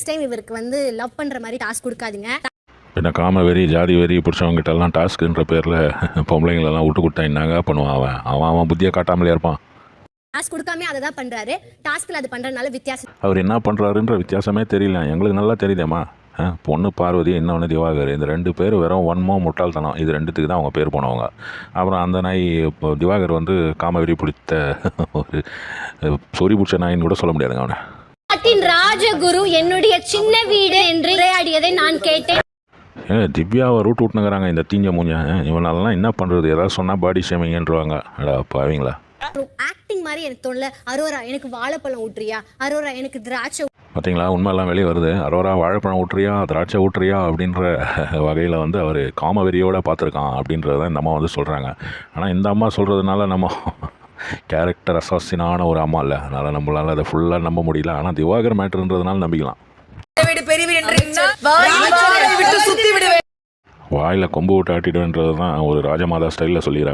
Time இவருக்கு வந்து love பண்ற மாதிரி டாஸ்க் கொடுக்காதீங்க. பின்ன காம வெறி ஜாதி வெறி பிடிச்சவங்ககிட்ட எல்லாம் டாஸ்க்குன்ற பேரில் பொம்பளைங்களெல்லாம் விட்டு கொடுத்தா என்னங்க பண்ணுவான் அவன் புத்தியை காட்டாமலே இருப்பான். டாஸ்க் கொடுக்காம அதை தான் பண்றாரு. டாஸ்க்ல அது பண்றதுனால வித்தியாசம். அவர் என்ன பண்ணுறாருன்ற வித்தியாசமே தெரியல. எங்களுக்கு நல்லா தெரியுதேம்மா. பொண்ணு பார்வதி, இன்னொன்று திவாகர், இந்த 2 பேர் வெறும் வன்மோ முட்டாள்தனம், இது 2த்துக்கு தான் அவங்க பேர் போனவங்க. அப்புறம் அந்த நாய் இப்போ திவாகர் வந்து காமவெறி பிடித்த ஒரு சொறி பிடிச்ச நாயின்னு கூட சொல்ல முடியாதுங்க அவனை. ராஜகுரு என்னுடைய சின்ன வீடு என்று விளையாடியதை நான் கேட்டேன். திவ்யாவை ரூட் விட்டுனுங்கிறாங்க இந்த தீஞ்ச மூஞ்ச. இவனாலலாம் என்ன பண்ணுறது? ஏதாவது சொன்னால் பாடி ஷேமிங்கன்றவாங்க. அடா பாவீங்களா. ஆக்டிங் மாதிரி எனக்கு தோணல. அரோரா எனக்கு வாழைப்பழம் ஊட்டுறியா, அரோரா எனக்கு திராட்சை. பார்த்தீங்களா, உண்மையெல்லாம் வெளியே வருது. அரோரா வாழைப்பழம் ஊட்டுறியா திராட்சை ஊட்டுறியா அப்படின்ற வகையில் வந்து அவர் காமவெறியோடு பார்த்துருக்கான் அப்படின்றத இந்த அம்மா வந்து சொல்கிறாங்க. ஆனால் இந்த அம்மா சொல்கிறதுனால நம்ம கேரக்டர் அசாசினான ஒரு அம்மா இல்லை, அதனால் நம்மளால் அதை ஃபுல்லாக நம்ப முடியல. ஆனால் திவாகர் மேட்டர்ன்றதுனால நம்பிக்கலாம். வாயில் கொம்பு விட்டு ஆட்டிடுவேன்றது தான் ஒரு ராஜமாதா ஸ்டைலில் சொல்லிடுறாங்க.